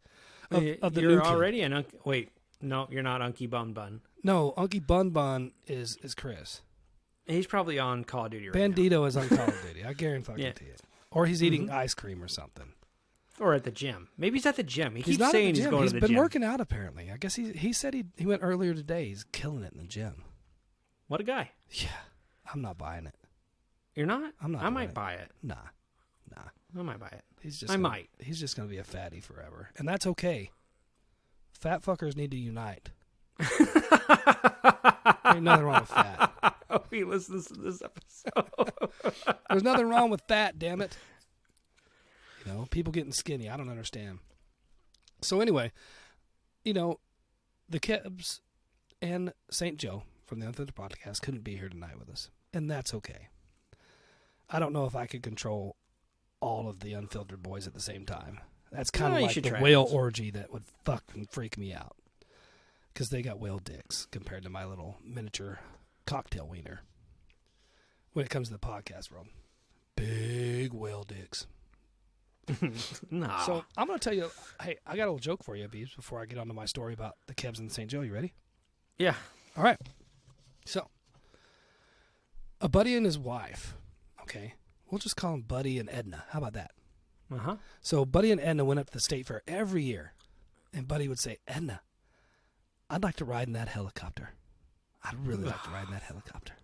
Of the you're new kid. already an wait. No, you're not Unky Bun Bun. No, Unky Bun Bun is Chris. He's probably on Call of Duty right now. Bandito is on Call of Duty. I guarantee Yeah. to you. Or he's eating ice cream or something. Or at the gym. Maybe he's at the gym. He keeps not at saying the he's gym. going He's to the been gym. working out apparently. I guess he said he went earlier today. He's killing it in the gym. What a guy. Yeah, I'm not buying it. You're not? I'm not I doing might it. buy it. Nah. I might buy it. I might. He's just gonna be a fatty forever, and that's okay. Fat fuckers need to unite. Ain't nothing wrong with fat. Oh, he listens to this episode. There's nothing wrong with fat, damn it. People getting skinny. I don't understand. So anyway, the Kebs and St. Joe from the Unfiltered Podcast couldn't be here tonight with us, and that's okay. I don't know if I could control all of the Unfiltered boys at the same time. That's kind of like the whale orgy that would fucking freak me out. Because they got whale dicks compared to my little miniature cocktail wiener. When it comes to the podcast world. Big whale dicks. No. So I'm going to tell you, hey, I got a little joke for you, Beebs, before I get on to my story about the Kebs and St. Joe. You ready? Yeah. All right. So, a buddy and his wife, okay? We'll just call them Buddy and Edna. How about that? Uh-huh. So Buddy and Edna went up to the state fair every year. And Buddy would say, Edna, I'd like to ride in that helicopter. I'd really like to ride in that helicopter.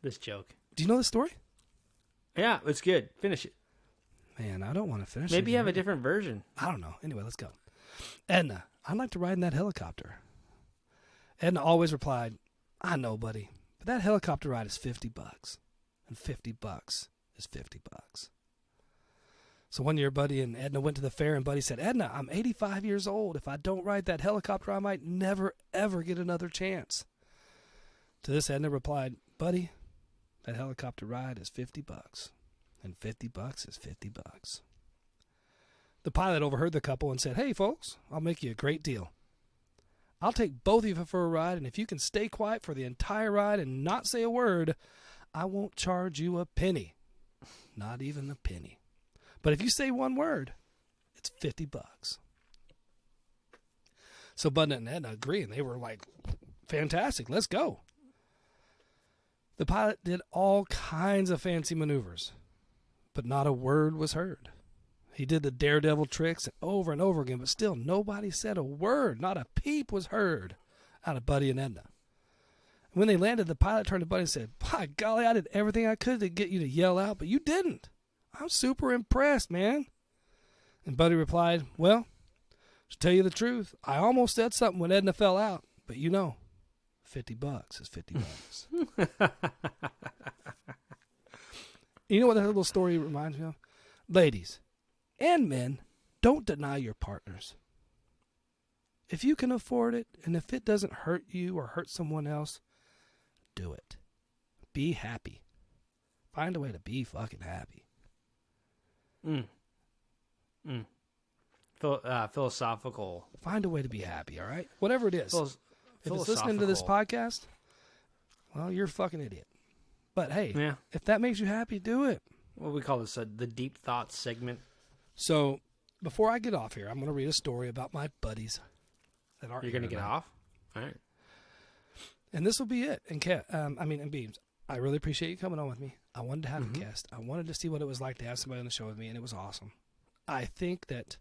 This joke. Do you know this story? Yeah, it's good. Finish it. Man, I don't want to finish it. Maybe you have a different version. I don't know. Anyway, let's go. Edna, I'd like to ride in that helicopter. Edna always replied, I know, buddy, but that helicopter ride is $50. And $50 is $50. So one year, Buddy and Edna went to the fair, and Buddy said, Edna, I'm 85 years old. If I don't ride that helicopter, I might never, ever get another chance. To this, Edna replied, Buddy, that helicopter ride is $50, and $50 is $50. The pilot overheard the couple and said, hey, folks, I'll make you a great deal. I'll take both of you for a ride, and if you can stay quiet for the entire ride and not say a word, I won't charge you a penny. Not even a penny. But if you say one word, it's $50. So Bud and Edna agree, and they were like, fantastic, let's go. The pilot did all kinds of fancy maneuvers, but not a word was heard. He did the daredevil tricks over and over again, but still nobody said a word. Not a peep was heard out of Buddy and Edna. When they landed, the pilot turned to Buddy and said, by golly, I did everything I could to get you to yell out, but you didn't. I'm super impressed, man. And Buddy replied, well, to tell you the truth, I almost said something when Edna fell out, but you know, $50 is $50. You know what that little story reminds me of? Ladies and men, don't deny your partners. If you can afford it, and if it doesn't hurt you or hurt someone else, do it. Be happy. Find a way to be fucking happy. Philosophical. Find a way to be happy, all right? Whatever it is. If it's listening to this podcast, well, you're a fucking idiot. But hey, if that makes you happy, do it. What do we call this? The deep thoughts segment. So, before I get off here, I'm going to read a story about my buddies that aren't. You're going to get off? All right. And this will be it. And Beebs, I really appreciate you coming on with me. I wanted to have a guest. I wanted to see what it was like to have somebody on the show with me, and it was awesome. I think that,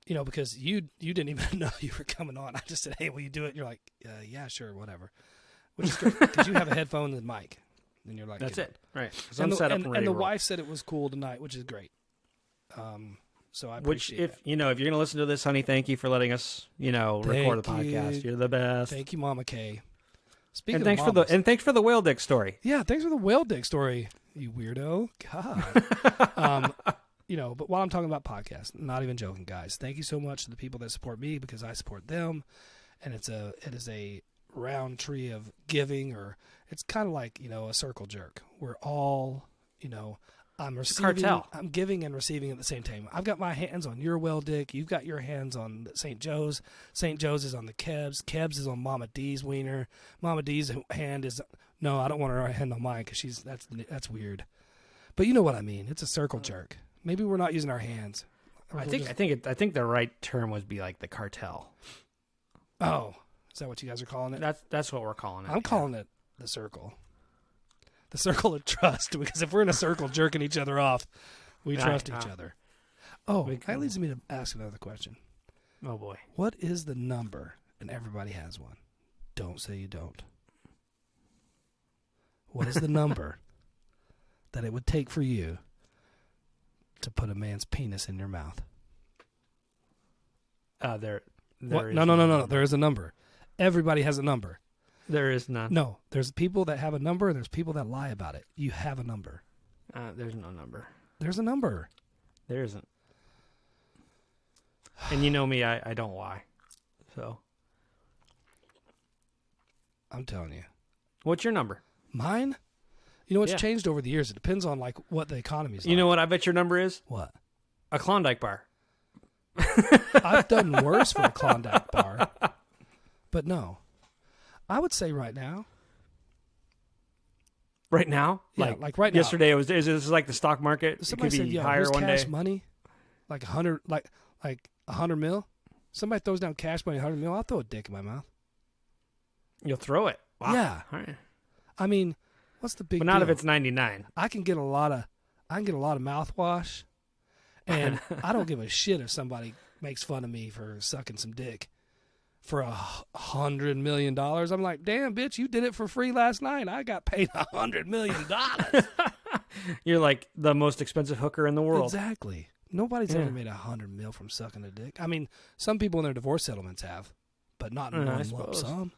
because you didn't even know you were coming on. I just said, hey, will you do it? And you're like, yeah, sure, whatever. Which is great, because you have a headphone and a mic. And you're like, that's it. Right. And the wife said it was cool tonight, which is great. So I appreciate if you're going to listen to this, honey, thank you for letting us, record the podcast. You're the best. Thank you, Mama Kay. Thanks for the whale dick story. Yeah, thanks for the whale dick story, you weirdo. God. But while I'm talking about podcasts, not even joking, guys. Thank you so much to the people that support me because I support them, and it is a round tree of giving, or it's kind of like a circle jerk. We're all I'm receiving, cartel. I'm giving and receiving at the same time. I've got my hands on your well dick. You've got your hands on St. Joe's. St. Joe's is on the Kebs. Kebs is on Mama D's wiener. Mama D's hand is no. I don't want her hand on mine because that's weird. But you know what I mean. It's a circle jerk. Maybe we're not using our hands. I think the right term would be like the cartel. Oh, is that what you guys are calling it? That's what we're calling it. I'm calling it the circle. The circle of trust, because if we're in a circle jerking each other off, we trust each other. Oh, that leads me to ask another question. Oh, boy. What is the number? And everybody has one. Don't say you don't. What is the number that it would take for you to put a man's penis in your mouth? There is No. There is a number. Everybody has a number. There is none. No, there's people that have a number, and there's people that lie about it. You have a number. There's no number. There's a number. There isn't. And you know me, I don't lie. So. I'm telling you. What's your number? Mine? It's changed over the years. It depends on what the economy's like. You know what I bet your number is? What? A Klondike bar. I've done worse for a Klondike bar. But no. I would say right now. Right now? Yeah, like right now. Yesterday, it was like the stock market. Somebody it could be said, higher one cash day. money, like 100, like 100 mil. Somebody throws down cash money, 100 mil. I'll throw a dick in my mouth. You'll throw it. Wow. Yeah. All right. I mean, what's the big But not deal? if it's 99. I can get a lot of mouthwash, and I don't give a shit if somebody makes fun of me for sucking some dick for $100 million. I'm like, damn, bitch, you did it for free last night. I got paid $100 million. You're like the most expensive hooker in the world. Exactly. Nobody's ever made $100 million from sucking a dick. I mean, some people in their divorce settlements have, but not in one lump sum.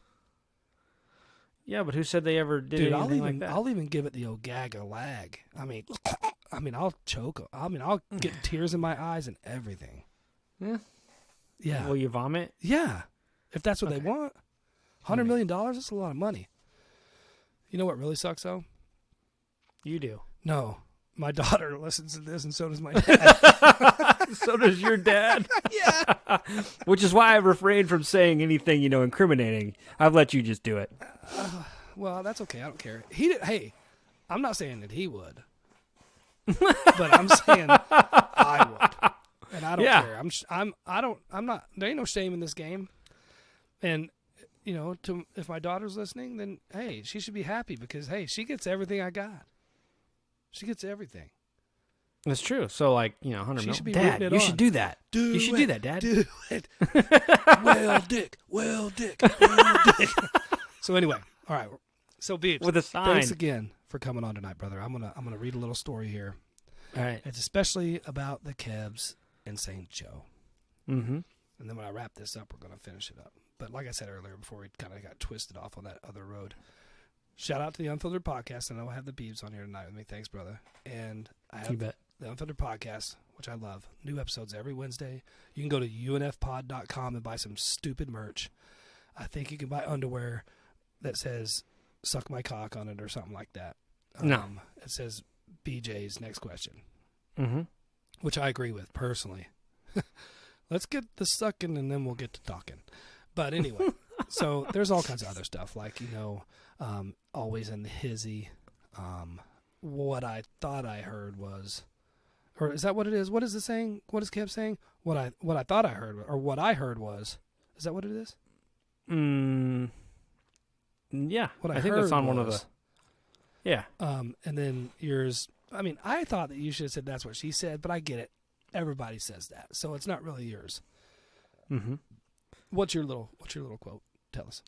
Yeah, but who said they ever did anything like that? I'll even give it the old gag or lag. I mean, I'll choke. I'll get tears in my eyes and everything. Yeah. Yeah. Will you vomit? Yeah. If that's what they Okay. want. $100 million, that's a lot of money. You know what really sucks, though? You do. No. My daughter listens to this, and so does my dad. So does your dad. Yeah. Which is why I've refrained from saying anything, incriminating. I've let you just do it. Well, that's okay. I don't care. Hey, I'm not saying that he would. But I'm saying I would. And I don't care. I'm not, there ain't no shame in this game. And, if my daughter's listening, then, hey, she should be happy because, hey, she gets everything I got. She gets everything. That's true. So, $100 million. should be Dad, rooting it you on. should do that. You should do that, Dad. Do it. Well, Dick. Well, Dick. So anyway, all right. So, Beebs, With a sign. thanks again for coming on tonight, brother. I'm gonna read a little story here. All right. It's especially about the Kebs and St. Joe. Mm-hmm. And then when I wrap this up, we're going to finish it up. But like I said earlier, before we kind of got twisted off on that other road, shout out to the Unfiltered Podcast. I know I have the Beebs on here tonight with me. Thanks, brother. And I have You bet. the Unfiltered Podcast, which I love. New episodes every Wednesday. You can go to unfpod.com and buy some stupid merch. I think you can buy underwear that says "suck my cock" on it or something like that. No. It says BJ's next question, Mm-hmm. which I agree with personally. Let's get the sucking and then we'll get to talking. But anyway, so there's all kinds of other stuff like, always in the hizzy. What I thought I heard was, or is that what it is? What is the saying? What is Kev saying? What I thought I heard, or what I heard was, is that what it is? Yeah. What I think heard that's on one of was- the. Yeah. And then yours, I thought that you should have said that's what she said, but I get it. Everybody says that. So it's not really yours. Mm-hmm. What's your little quote? Tell us.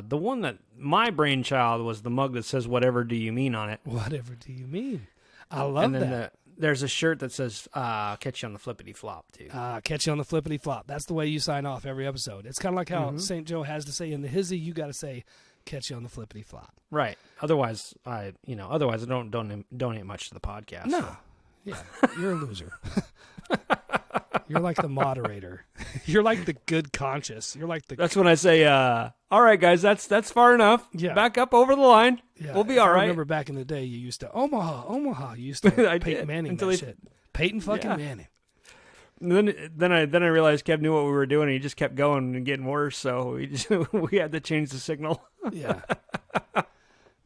The one that my brainchild was the mug that says "Whatever do you mean" on it. Whatever do you mean? I love and then that. There's a shirt that says "Catch you on the flippity flop" too. Catch you on the flippity flop. That's the way you sign off every episode. It's kind of like how St. Joe has to say in the hizzy, you got to say, "Catch you on the flippity flop." Right. Otherwise, I don't donate much to the podcast. No. So. Yeah, you're a loser. You're like the moderator. You're like the good conscience. You're like the. That's when I say, "All right, guys, that's far enough. Yeah. Back up over the line. Yeah, We'll be all I right." remember back in the day, you used to Omaha. You used to I Peyton did, Manning until that he- shit. Peyton fucking Yeah. Manning. And then I realized Kev knew what we were doing, and he just kept going and getting worse. So we had to change the signal. Yeah.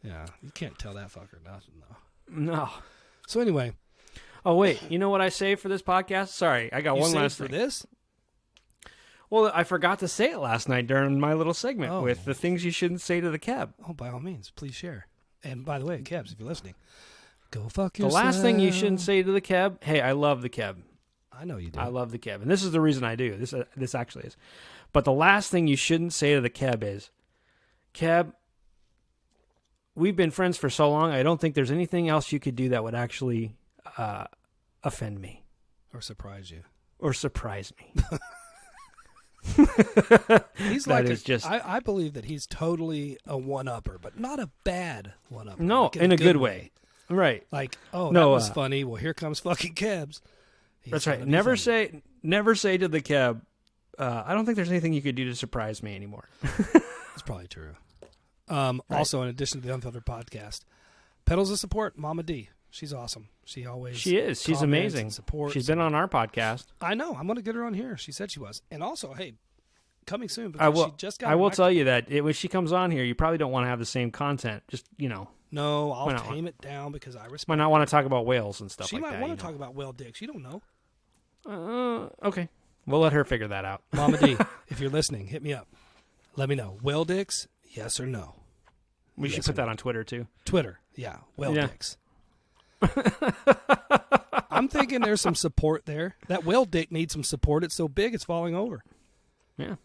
Yeah. You can't tell that fucker nothing though. No. So anyway, Oh wait, you know what I saved for this podcast? Sorry, I got you one saved last for thing. this. Well, I forgot to say it last night during my little segment Oh. with the things you shouldn't say to the Keb. Oh, by all means, please share. And by the way, Kebs, if you're listening, go fuck The yourself. last thing you shouldn't say to the Keb. Hey, I love the Keb. I know you do. I love the Keb, and this is the reason I do. This actually is. But the last thing you shouldn't say to the Keb is, Keb, we've been friends for so long. I don't think there's anything else you could do that would actually offend me or surprise you. or surprise me. He's That like is just- I believe that he's totally a one-upper, but not a bad one-upper. No, like in a good way. Right. Like, oh, No, that was funny. Well, here comes fucking Kebs. He's That's gonna right. be Never funny. say to the Keb, I don't think there's anything you could do to surprise me anymore. That's probably true. Also, in addition to the Unfiltered Podcast, pedals of support, Mama D. She's awesome. She always She is. She's comments amazing. and supports. She's been on our podcast. I know. I'm going to get her on here. She said she was. And also, hey, coming soon. Because I will. She just got I will a tell you that when she comes on here, you probably don't want to have the same content. Just No, Why I'll not? tame it down because I respect. might not want to talk about whales and stuff She like might that. want to talk about whale dicks. You don't know. Okay, we'll let her figure that out. Mama D, if you're listening, hit me up. Let me know. Whale dicks, yes or no? We Yes should or put that no? on Twitter too. Twitter, yeah. Whale Yeah. dicks. I'm thinking there's some support there. That whale dick needs some support. It's so big, it's falling over. Yeah,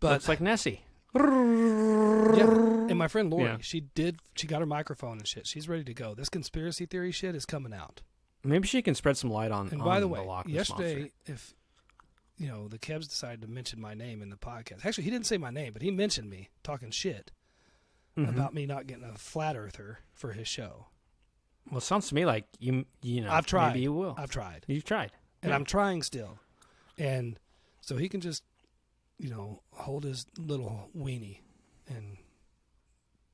But looks like Nessie. yeah, and my friend Lori, Yeah. she got her microphone and shit. She's ready to go. This conspiracy theory shit is coming out. Maybe she can spread some light on. And on by the way, Loch Ness yesterday, Monster. if the Kebs decided to mention my name in the podcast. Actually, he didn't say my name, but he mentioned me talking shit Mhm. about me not getting a flat earther for his show. Well, it sounds to me like you know. I've tried. Maybe you will. I've tried. You've tried. And I'm trying still. And so he can just, hold his little weenie and,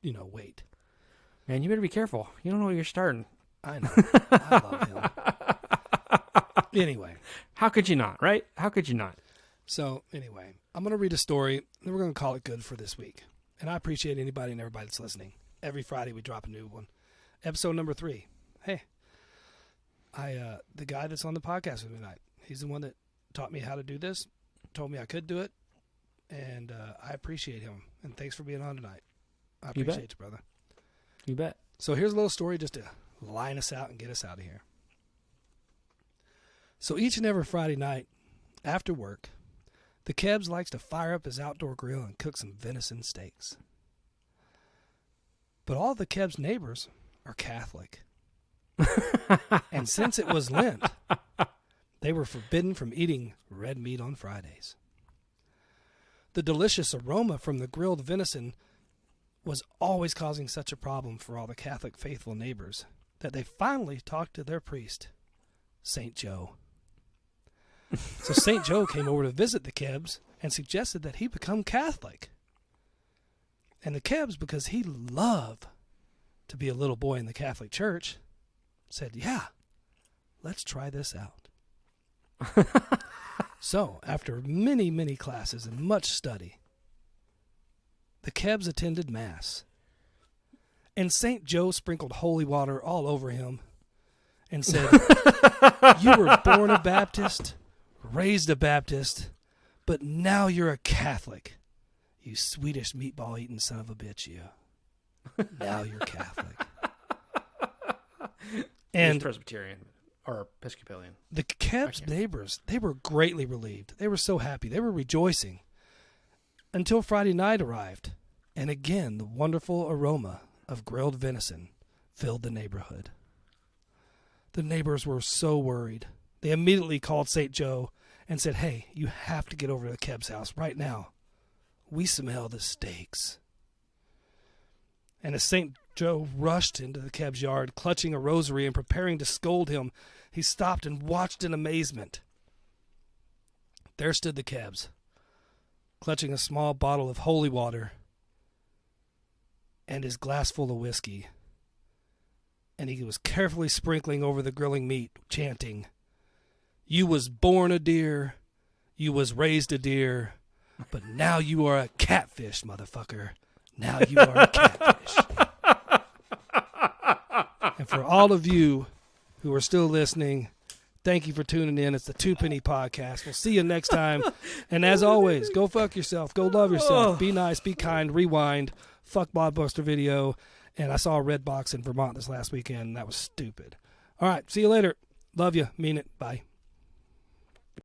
wait. Man, you better be careful. You don't know what you're starting. I know. I love him. Anyway. How could you not, right? How could you not? So, anyway, I'm going to read a story, and we're going to call it good for this week. And I appreciate anybody and everybody that's listening. Every Friday we drop a new one. Episode number 3. Hey, the guy that's on the podcast with me tonight, he's the one that taught me how to do this, told me I could do it, and I appreciate him. And thanks for being on tonight. I appreciate you, brother. You bet. So here's a little story just to line us out and get us out of here. So each and every Friday night after work, the Kebs likes to fire up his outdoor grill and cook some venison steaks. But all the Kebs' neighbors are Catholic. And since it was Lent, they were forbidden from eating red meat on Fridays. The delicious aroma from the grilled venison was always causing such a problem for all the Catholic faithful neighbors that they finally talked to their priest, St. Joe. So St. Joe came over to visit the Kebs and suggested that he become Catholic. And the Kebs, because he loved to be a little boy in the Catholic Church, said, yeah, let's try this out. So, after many, many classes and much study, the Kebs attended Mass. And St. Joe sprinkled holy water all over him and said, you were born a Baptist, raised a Baptist, but now you're a Catholic. You Swedish meatball-eating son of a bitch, you. Now you're Catholic. And he's Presbyterian or Episcopalian. The Kebs neighbors, they were greatly relieved. They were so happy. They were rejoicing until Friday night arrived. And again, the wonderful aroma of grilled venison filled the neighborhood. The neighbors were so worried. They immediately called St. Joe and said, hey, you have to get over to the Kebs' house right now. We smell the steaks. And as St. Joe rushed into the Kebs' yard, clutching a rosary and preparing to scold him, he stopped and watched in amazement. There stood the Kebs, clutching a small bottle of holy water and his glass full of whiskey. And he was carefully sprinkling over the grilling meat, chanting, you was born a deer, you was raised a deer, but now you are a catfish, motherfucker. Now you are a catfish. And for all of you who are still listening, thank you for tuning in. It's the Two Penny Podcast. We'll see you next time. And as always, go fuck yourself. Go love yourself. Be nice. Be kind. Rewind. Fuck Blockbuster Video. And I saw a red box in Vermont this last weekend, and that was stupid. All right. See you later. Love you. Mean it. Bye.